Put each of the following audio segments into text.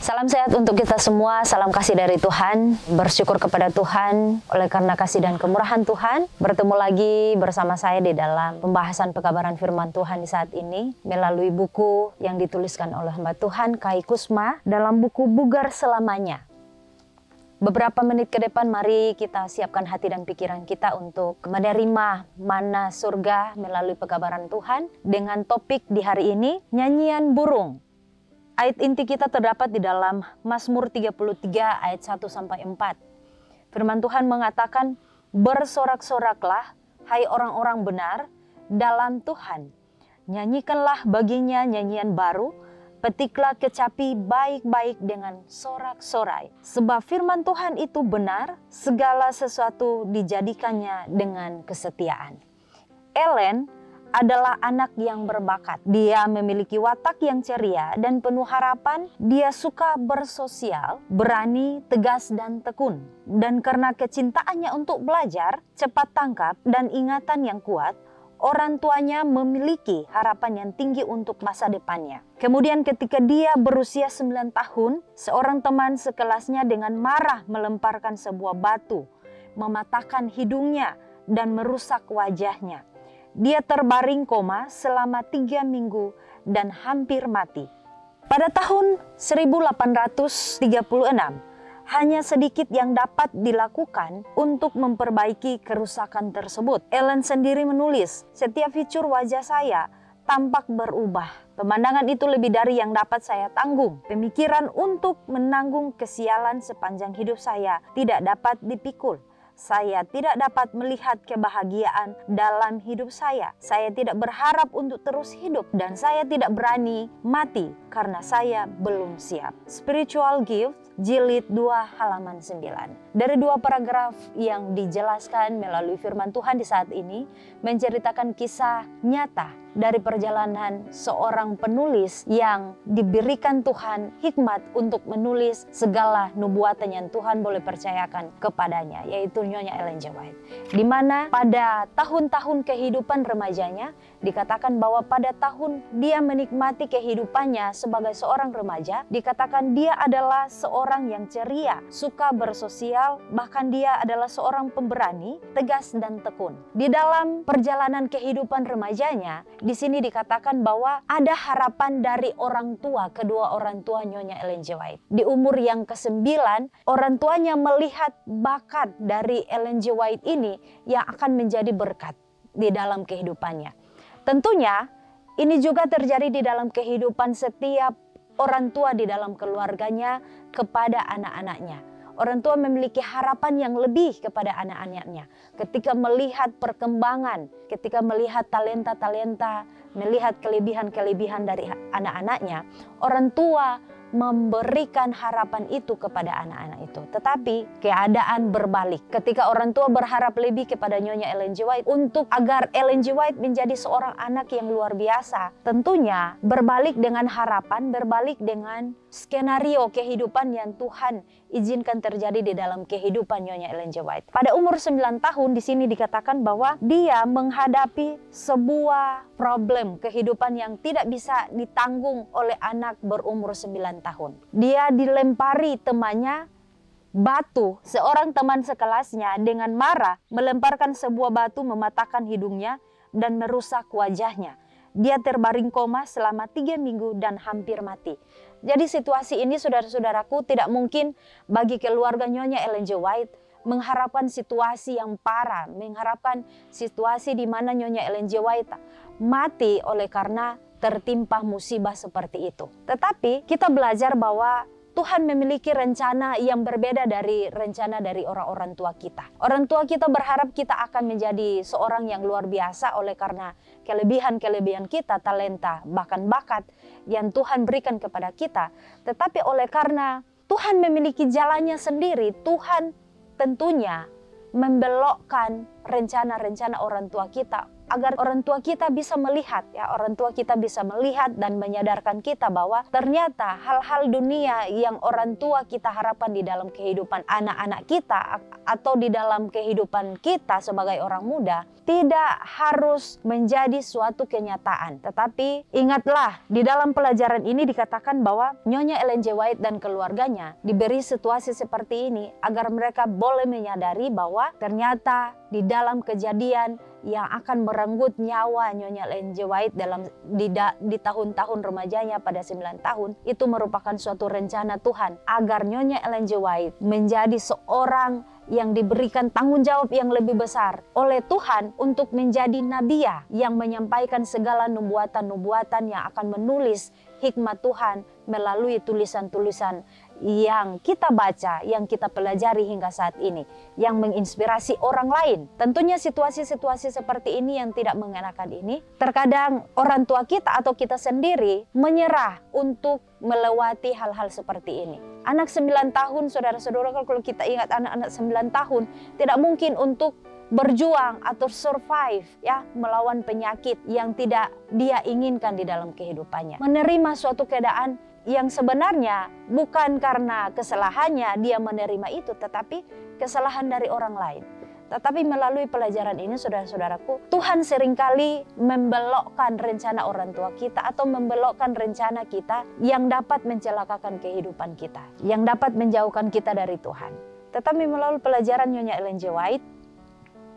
Salam sehat untuk kita semua, salam kasih dari Tuhan. Bersyukur kepada Tuhan oleh karena kasih dan kemurahan Tuhan. Bertemu lagi bersama saya di dalam pembahasan pekabaran firman Tuhan di saat ini melalui buku yang dituliskan oleh hamba Tuhan Kai Kusma dalam buku Bugar Selamanya. Beberapa menit ke depan mari kita siapkan hati dan pikiran kita untuk menerima mana surga melalui pekabaran Tuhan dengan topik di hari ini, nyanyian burung. Ayat inti kita terdapat di dalam Mazmur 33 ayat 1-4. Firman Tuhan mengatakan, bersorak-soraklah hai orang-orang benar dalam Tuhan. Nyanyikanlah baginya nyanyian baru, petiklah kecapi baik-baik dengan sorak-sorai. Sebab firman Tuhan itu benar, segala sesuatu dijadikannya dengan kesetiaan. Ellen adalah anak yang berbakat. Dia memiliki watak yang ceria dan penuh harapan. Dia suka bersosial, berani, tegas, dan tekun. Dan karena kecintaannya untuk belajar, cepat tangkap, dan ingatan yang kuat, orang tuanya memiliki harapan yang tinggi untuk masa depannya. Kemudian ketika dia berusia 9 tahun, seorang teman sekelasnya dengan marah melemparkan sebuah batu, mematahkan hidungnya, dan merusak wajahnya. Dia terbaring koma selama 3 minggu dan hampir mati. Pada tahun 1836, hanya sedikit yang dapat dilakukan untuk memperbaiki kerusakan tersebut. Ellen sendiri menulis, setiap fitur wajah saya tampak berubah. Pemandangan itu lebih dari yang dapat saya tanggung. Pemikiran untuk menanggung kesialan sepanjang hidup saya tidak dapat dipikul. Saya tidak dapat melihat kebahagiaan dalam hidup saya. Saya tidak berharap untuk terus hidup dan saya tidak berani mati karena saya belum siap. Spiritual Gift, jilid 2 halaman 9. Dari 2 paragraf yang dijelaskan melalui firman Tuhan di saat ini menceritakan kisah nyata dari perjalanan seorang penulis yang diberikan Tuhan hikmat untuk menulis segala nubuatan yang Tuhan boleh percayakan kepadanya, yaitu Nyonya Ellen G. White. Di mana pada tahun-tahun kehidupan remajanya dikatakan bahwa pada tahun dia menikmati kehidupannya sebagai seorang remaja, dikatakan dia adalah seorang yang ceria, suka bersosial, bahkan dia adalah seorang pemberani, tegas dan tekun. Di dalam perjalanan kehidupan remajanya, di sini dikatakan bahwa ada harapan dari orang tua, kedua orang tua Nyonya Ellen G. White. Di umur yang ke-9, orang tuanya melihat bakat dari Ellen G. White ini yang akan menjadi berkat di dalam kehidupannya. Tentunya ini juga terjadi di dalam kehidupan setiap orang tua di dalam keluarganya kepada anak-anaknya. Orang tua memiliki harapan yang lebih kepada anak-anaknya. Ketika melihat perkembangan, ketika melihat talenta-talenta, melihat kelebihan-kelebihan dari anak-anaknya, orang tua memberikan harapan itu kepada anak-anak itu. Tetapi keadaan berbalik. Ketika orang tua berharap lebih kepada Nyonya Ellen G. White untuk agar Ellen G. White menjadi seorang anak yang luar biasa, tentunya berbalik dengan harapan, berbalik dengan skenario kehidupan yang Tuhan izinkan terjadi di dalam kehidupan Nyonya Ellen G. White. Pada umur 9 tahun di sini dikatakan bahwa dia menghadapi sebuah problem kehidupan yang tidak bisa ditanggung oleh anak berumur 9 tahun. Dia dilempari temannya batu, seorang teman sekelasnya dengan marah melemparkan sebuah batu, mematahkan hidungnya dan merusak wajahnya. Dia terbaring koma selama 3 minggu dan hampir mati. Jadi situasi ini saudara-saudaraku tidak mungkin bagi keluarga Nyonya Ellen G. White mengharapkan situasi yang parah, mengharapkan situasi di mana Nyonya Ellen G. White mati oleh karena tertimpa musibah seperti itu. Tetapi kita belajar bahwa Tuhan memiliki rencana yang berbeda dari rencana dari orang-orang tua kita. Orang tua kita berharap kita akan menjadi seorang yang luar biasa oleh karena kelebihan-kelebihan kita, talenta, bahkan bakat yang Tuhan berikan kepada kita. Tetapi oleh karena Tuhan memiliki jalannya sendiri, Tuhan tentunya membelokkan rencana-rencana orang tua kita agar orang tua kita bisa melihat, ya, orang tua kita bisa melihat dan menyadarkan kita bahwa ternyata hal-hal dunia yang orang tua kita harapkan di dalam kehidupan anak-anak kita atau di dalam kehidupan kita sebagai orang muda tidak harus menjadi suatu kenyataan. Tetapi ingatlah, di dalam pelajaran ini dikatakan bahwa Nyonya Ellen G. White dan keluarganya diberi situasi seperti ini agar mereka boleh menyadari bahwa ternyata di dalam kejadian yang akan merenggut nyawa Nyonya Ellen G. White di tahun-tahun remajanya pada 9 tahun, itu merupakan suatu rencana Tuhan agar Nyonya Ellen G. White menjadi seorang yang diberikan tanggung jawab yang lebih besar oleh Tuhan untuk menjadi nabiya yang menyampaikan segala nubuatan-nubuatan yang akan menulis hikmat Tuhan melalui tulisan-tulisan yang kita baca, yang kita pelajari hingga saat ini, yang menginspirasi orang lain. Tentunya situasi-situasi seperti ini yang tidak mengenakan ini, terkadang orang tua kita atau kita sendiri menyerah untuk melewati hal-hal seperti ini. Anak 9 tahun, saudara-saudara, kalau kita ingat anak-anak 9 tahun, tidak mungkin untuk berjuang atau survive, ya, melawan penyakit yang tidak dia inginkan di dalam kehidupannya. Menerima suatu keadaan yang sebenarnya bukan karena kesalahannya dia menerima itu, tetapi kesalahan dari orang lain. Tetapi melalui pelajaran ini, saudara-saudaraku, Tuhan seringkali membelokkan rencana orang tua kita atau membelokkan rencana kita yang dapat mencelakakan kehidupan kita, yang dapat menjauhkan kita dari Tuhan. Tetapi melalui pelajaran Nyonya Ellen G. White,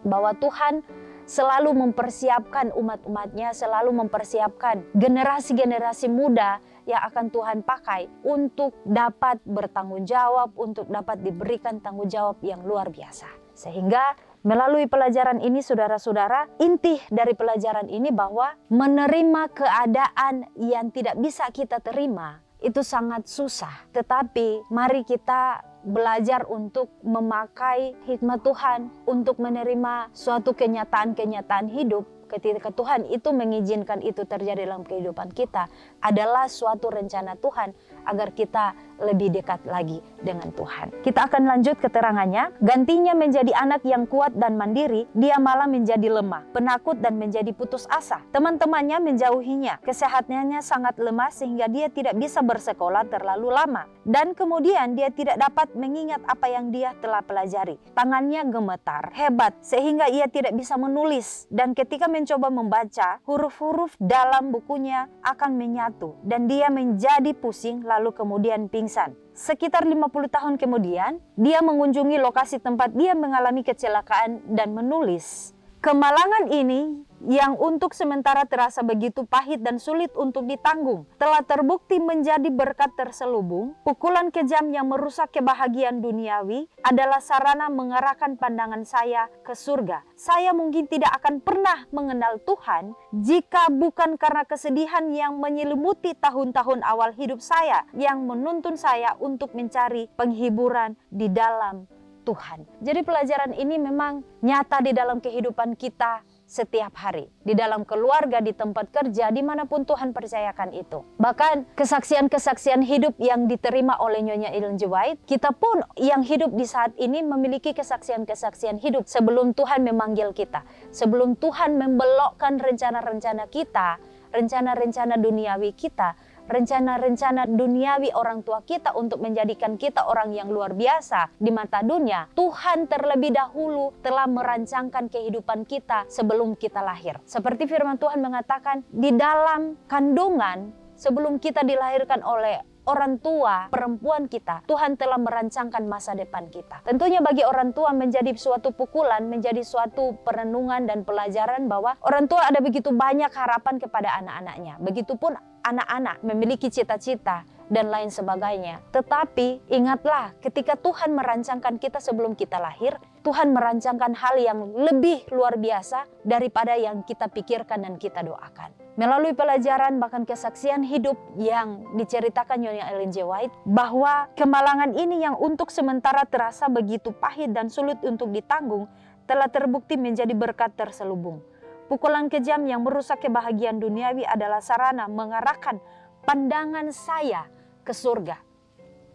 bahwa Tuhan selalu mempersiapkan umat-umatnya, selalu mempersiapkan generasi-generasi muda yang akan Tuhan pakai untuk dapat bertanggung jawab, untuk dapat diberikan tanggung jawab yang luar biasa. Sehingga melalui pelajaran ini, saudara-saudara, inti dari pelajaran ini bahwa menerima keadaan yang tidak bisa kita terima itu sangat susah. Tetapi mari kita belajar untuk memakai hikmat Tuhan untuk menerima suatu kenyataan-kenyataan hidup. Ketika Tuhan itu mengizinkan itu terjadi dalam kehidupan kita, adalah suatu rencana Tuhan agar kita lebih dekat lagi dengan Tuhan. Kita akan lanjut keterangannya. Gantinya menjadi anak yang kuat dan mandiri, dia malah menjadi lemah, penakut dan menjadi putus asa. Teman-temannya menjauhinya, kesehatannya sangat lemah sehingga dia tidak bisa bersekolah terlalu lama. Dan kemudian dia tidak dapat mengingat apa yang dia telah pelajari. Tangannya gemetar, hebat, sehingga ia tidak bisa menulis. Dan ketika mencoba membaca, huruf-huruf dalam bukunya akan menyatu. Dan dia menjadi pusing lalu kemudian pingsan. Sekitar 50 tahun kemudian, dia mengunjungi lokasi tempat dia mengalami kecelakaan dan menulis. Kemalangan ini yang untuk sementara terasa begitu pahit dan sulit untuk ditanggung, telah terbukti menjadi berkat terselubung. Pukulan kejam yang merusak kebahagiaan duniawi adalah sarana mengarahkan pandangan saya ke surga. Saya mungkin tidak akan pernah mengenal Tuhan jika bukan karena kesedihan yang menyelimuti tahun-tahun awal hidup saya, yang menuntun saya untuk mencari penghiburan di dalam Tuhan. Jadi pelajaran ini memang nyata di dalam kehidupan kita setiap hari. Di dalam keluarga, di tempat kerja, dimanapun Tuhan percayakan itu. Bahkan kesaksian-kesaksian hidup yang diterima oleh Nyonya Ellen G. White, kita pun yang hidup di saat ini memiliki kesaksian-kesaksian hidup sebelum Tuhan memanggil kita. Sebelum Tuhan membelokkan rencana-rencana kita, rencana-rencana duniawi kita, rencana-rencana duniawi orang tua kita untuk menjadikan kita orang yang luar biasa di mata dunia. Tuhan terlebih dahulu telah merancangkan kehidupan kita sebelum kita lahir. Seperti firman Tuhan mengatakan, di dalam kandungan sebelum kita dilahirkan oleh orang tua perempuan kita, Tuhan telah merancangkan masa depan kita. Tentunya bagi orang tua menjadi suatu pukulan, menjadi suatu perenungan dan pelajaran bahwa orang tua ada begitu banyak harapan kepada anak-anaknya. Begitupun anak-anak memiliki cita-cita dan lain sebagainya. Tetapi ingatlah, ketika Tuhan merancangkan kita sebelum kita lahir, Tuhan merancangkan hal yang lebih luar biasa daripada yang kita pikirkan dan kita doakan. Melalui pelajaran bahkan kesaksian hidup yang diceritakan Nyonya Ellen G. White, bahwa kemalangan ini yang untuk sementara terasa begitu pahit dan sulit untuk ditanggung, telah terbukti menjadi berkat terselubung. Pukulan kejam yang merusak kebahagiaan duniawi adalah sarana mengarahkan pandangan saya ke surga.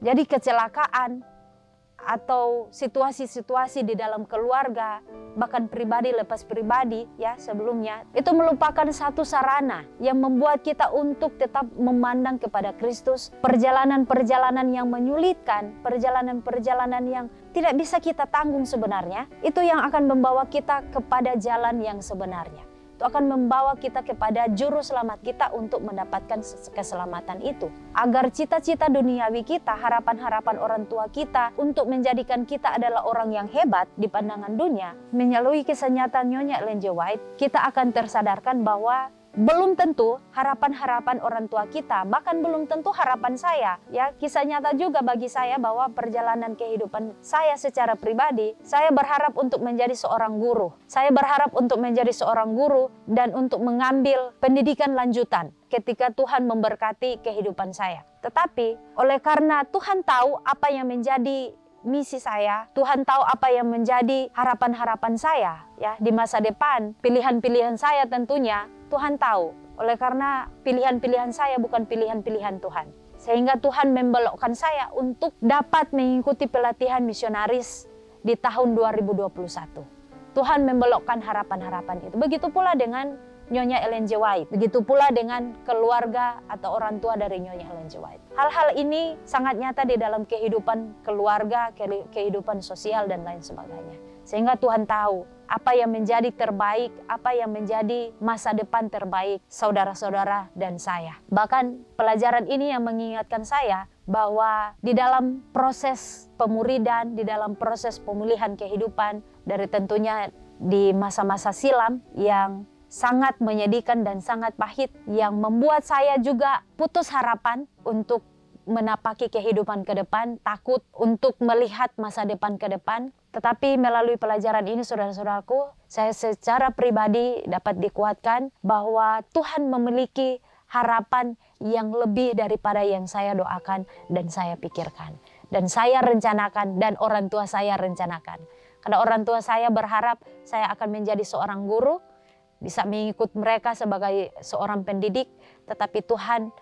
Jadi kecelakaan atau situasi-situasi di dalam keluarga, bahkan pribadi lepas pribadi ya sebelumnya, itu merupakan satu sarana yang membuat kita untuk tetap memandang kepada Kristus. Perjalanan-perjalanan yang menyulitkan, perjalanan-perjalanan yang tidak bisa kita tanggung sebenarnya, itu yang akan membawa kita kepada jalan yang sebenarnya. Itu akan membawa kita kepada juru selamat kita untuk mendapatkan keselamatan itu. Agar cita-cita duniawi kita, harapan-harapan orang tua kita untuk menjadikan kita adalah orang yang hebat di pandangan dunia, melalui kisah nyata Nyonya Ellen G. White, kita akan tersadarkan bahwa belum tentu harapan-harapan orang tua kita, bahkan belum tentu harapan saya. Ya, kisah nyata juga bagi saya bahwa perjalanan kehidupan saya secara pribadi, saya berharap untuk menjadi seorang guru. Saya berharap untuk menjadi seorang guru dan untuk mengambil pendidikan lanjutan ketika Tuhan memberkati kehidupan saya. Tetapi oleh karena Tuhan tahu apa yang menjadi misi saya, Tuhan tahu apa yang menjadi harapan-harapan saya ya di masa depan, pilihan-pilihan saya tentunya Tuhan tahu. Oleh karena pilihan-pilihan saya bukan pilihan-pilihan Tuhan, sehingga Tuhan membelokkan saya untuk dapat mengikuti pelatihan misionaris di tahun 2021. Tuhan membelokkan harapan-harapan itu. Begitu pula dengan Nyonya Ellen G. White. Begitu pula dengan keluarga atau orang tua dari Nyonya Ellen G. White. Hal-hal ini sangat nyata di dalam kehidupan keluarga, kehidupan sosial dan lain sebagainya. Sehingga Tuhan tahu apa yang menjadi terbaik, apa yang menjadi masa depan terbaik saudara-saudara dan saya. Bahkan pelajaran ini yang mengingatkan saya bahwa di dalam proses pemuridan, di dalam proses pemulihan kehidupan dari tentunya di masa-masa silam yang sangat menyedihkan dan sangat pahit, yang membuat saya juga putus harapan untuk menapaki kehidupan ke depan, takut untuk melihat masa depan ke depan. Tetapi melalui pelajaran ini saudara-saudaraku, saya secara pribadi dapat dikuatkan bahwa Tuhan memiliki harapan yang lebih daripada yang saya doakan dan saya pikirkan. Dan saya rencanakan dan orang tua saya rencanakan. Karena orang tua saya berharap saya akan menjadi seorang guru, bisa mengikut mereka sebagai seorang pendidik, tetapi Tuhan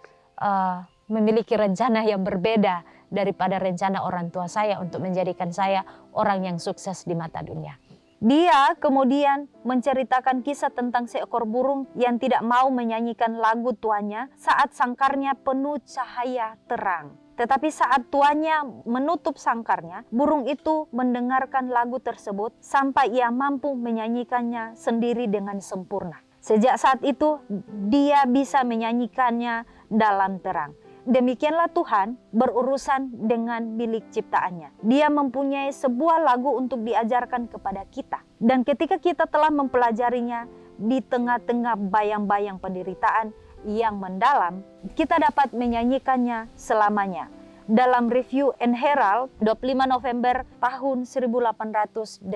memiliki rencana yang berbeda daripada rencana orang tua saya untuk menjadikan saya orang yang sukses di mata dunia. Dia kemudian menceritakan kisah tentang seekor burung yang tidak mau menyanyikan lagu tuannya saat sangkarnya penuh cahaya terang. Tetapi saat tuannya menutup sangkarnya, burung itu mendengarkan lagu tersebut sampai ia mampu menyanyikannya sendiri dengan sempurna. Sejak saat itu, dia bisa menyanyikannya dalam terang. Demikianlah Tuhan berurusan dengan milik ciptaannya. Dia mempunyai sebuah lagu untuk diajarkan kepada kita. Dan ketika kita telah mempelajarinya di tengah-tengah bayang-bayang penderitaan yang mendalam, kita dapat menyanyikannya selamanya. Dalam Review and Herald 25 November tahun 1884.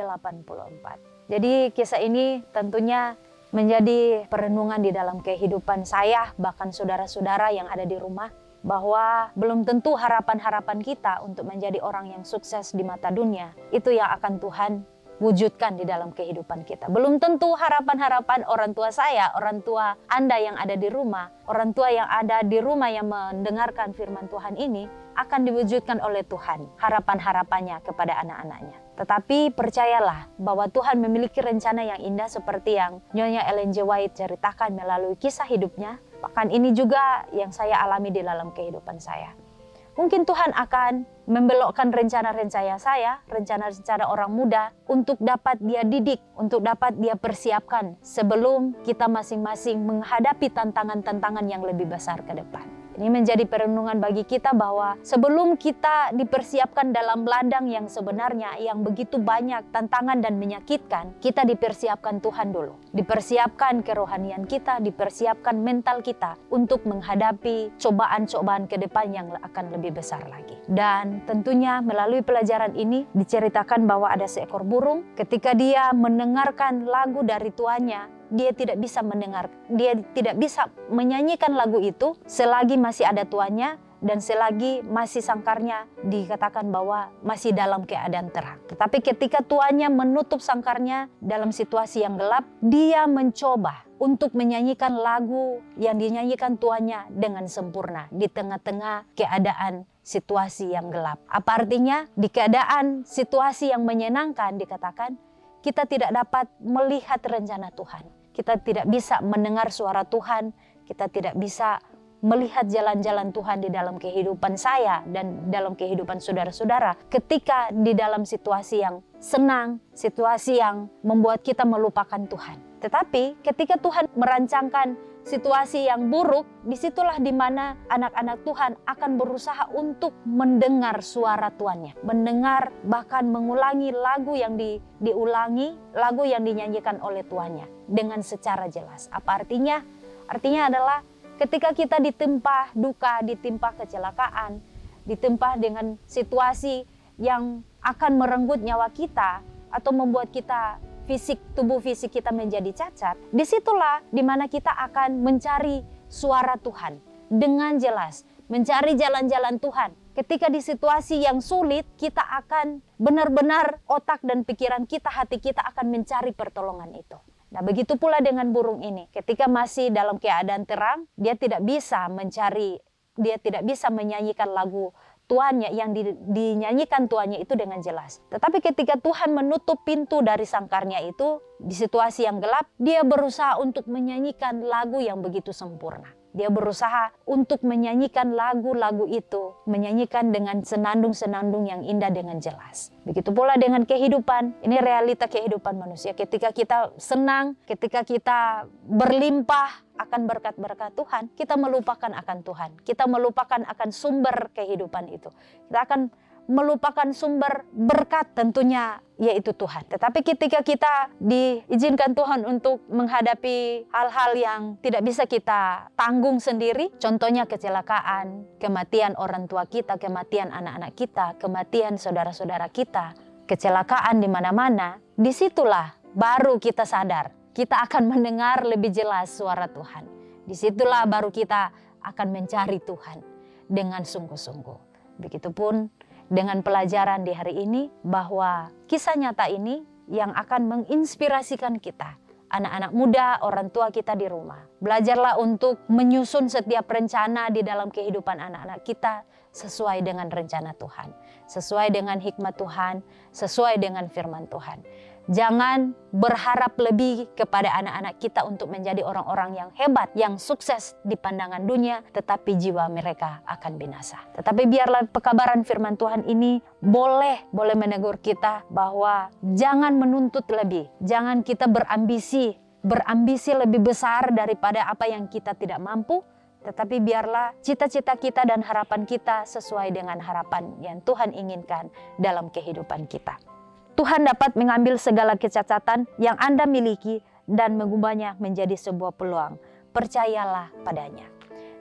Jadi kisah ini tentunya menjadi perenungan di dalam kehidupan saya, bahkan saudara-saudara yang ada di rumah, bahwa belum tentu harapan-harapan kita untuk menjadi orang yang sukses di mata dunia itu yang akan Tuhan wujudkan di dalam kehidupan kita. Belum tentu harapan-harapan orang tua saya, orang tua Anda yang ada di rumah, orang tua yang ada di rumah yang mendengarkan firman Tuhan ini akan diwujudkan oleh Tuhan, harapan-harapannya kepada anak-anaknya. Tetapi percayalah bahwa Tuhan memiliki rencana yang indah seperti yang Nyonya Ellen G. White ceritakan melalui kisah hidupnya. Bahkan ini juga yang saya alami di dalam kehidupan saya. Mungkin Tuhan akan membelokkan rencana-rencana saya, rencana-rencana orang muda untuk dapat dia didik, untuk dapat dia persiapkan sebelum kita masing-masing menghadapi tantangan-tantangan yang lebih besar ke depan. Ini menjadi perenungan bagi kita bahwa sebelum kita dipersiapkan dalam ladang yang sebenarnya yang begitu banyak tantangan dan menyakitkan, kita dipersiapkan Tuhan dulu. Dipersiapkan kerohanian kita, dipersiapkan mental kita untuk menghadapi cobaan-cobaan ke depan yang akan lebih besar lagi. Dan tentunya melalui pelajaran ini diceritakan bahwa ada seekor burung ketika dia mendengarkan lagu dari tuannya, dia tidak bisa menyanyikan lagu itu selagi masih ada tuannya dan selagi masih sangkarnya dikatakan bahwa masih dalam keadaan terang. Tetapi ketika tuannya menutup sangkarnya dalam situasi yang gelap, dia mencoba untuk menyanyikan lagu yang dinyanyikan tuannya dengan sempurna di tengah-tengah keadaan situasi yang gelap. Apa artinya? Di keadaan situasi yang menyenangkan dikatakan kita tidak dapat melihat rencana Tuhan. Kita tidak bisa mendengar suara Tuhan. Kita tidak bisa melihat jalan-jalan Tuhan di dalam kehidupan saya dan dalam kehidupan saudara-saudara. Ketika di dalam situasi yang senang, situasi yang membuat kita melupakan Tuhan. Tetapi ketika Tuhan merancangkan situasi yang buruk, disitulah dimana anak-anak Tuhan akan berusaha untuk mendengar suara Tuannya. Mendengar bahkan mengulangi lagu yang diulangi, lagu yang dinyanyikan oleh Tuannya dengan secara jelas. Apa artinya? Artinya adalah ketika kita ditimpa duka, ditimpa kecelakaan, ditimpa dengan situasi yang akan merenggut nyawa kita atau membuat kita tubuh fisik kita menjadi cacat, disitulah dimana kita akan mencari suara Tuhan dengan jelas, mencari jalan-jalan Tuhan. Ketika di situasi yang sulit, kita akan benar-benar otak dan pikiran kita, hati kita akan mencari pertolongan itu. Nah, begitu pula dengan burung ini. Ketika masih dalam keadaan terang, dia tidak bisa menyanyikan lagu tuannya yang dinyanyikan tuannya itu dengan jelas. Tetapi ketika Tuhan menutup pintu dari sangkarnya itu, di situasi yang gelap, dia berusaha untuk menyanyikan lagu yang begitu sempurna. Dia berusaha untuk menyanyikan lagu-lagu itu, menyanyikan dengan senandung-senandung yang indah dengan jelas. Begitu pula dengan kehidupan, ini realita kehidupan manusia. Ketika kita senang, ketika kita berlimpah akan berkat-berkat Tuhan, kita melupakan akan Tuhan. Kita melupakan akan sumber kehidupan itu. Kita akan melupakan sumber berkat tentunya yaitu Tuhan. Tetapi ketika kita diizinkan Tuhan untuk menghadapi hal-hal yang tidak bisa kita tanggung sendiri, contohnya kecelakaan, kematian orang tua kita, kematian anak-anak kita, kematian saudara-saudara kita, kecelakaan di mana-mana, disitulah baru kita sadar, kita akan mendengar lebih jelas suara Tuhan. Disitulah baru kita akan mencari Tuhan dengan sungguh-sungguh. Begitupun dengan pelajaran di hari ini bahwa kisah nyata ini yang akan menginspirasikan kita, anak-anak muda, orang tua kita di rumah. Belajarlah untuk menyusun setiap rencana di dalam kehidupan anak-anak kita sesuai dengan rencana Tuhan, sesuai dengan hikmat Tuhan, sesuai dengan firman Tuhan. Jangan berharap lebih kepada anak-anak kita untuk menjadi orang-orang yang hebat, yang sukses di pandangan dunia, tetapi jiwa mereka akan binasa. Tetapi biarlah pekabaran firman Tuhan ini boleh menegur kita bahwa jangan menuntut lebih, jangan kita berambisi lebih besar daripada apa yang kita tidak mampu, tetapi biarlah cita-cita kita dan harapan kita sesuai dengan harapan yang Tuhan inginkan dalam kehidupan kita. Tuhan dapat mengambil segala kecacatan yang Anda miliki dan mengubahnya menjadi sebuah peluang. Percayalah padanya.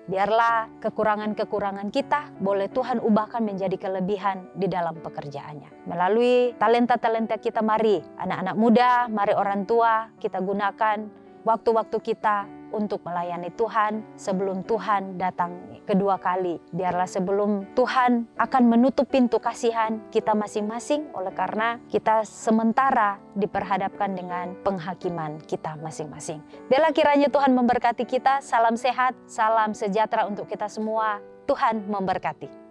Biarlah kekurangan-kekurangan kita boleh Tuhan ubahkan menjadi kelebihan di dalam pekerjaannya. Melalui talenta-talenta kita, mari anak-anak muda, mari orang tua, kita gunakan waktu-waktu kita untuk melayani Tuhan sebelum Tuhan datang kedua kali. Biarlah sebelum Tuhan akan menutup pintu kasihan kita masing-masing, oleh karena kita sementara diperhadapkan dengan penghakiman kita masing-masing. Biarlah kiranya Tuhan memberkati kita. Salam sehat, salam sejahtera untuk kita semua. Tuhan memberkati.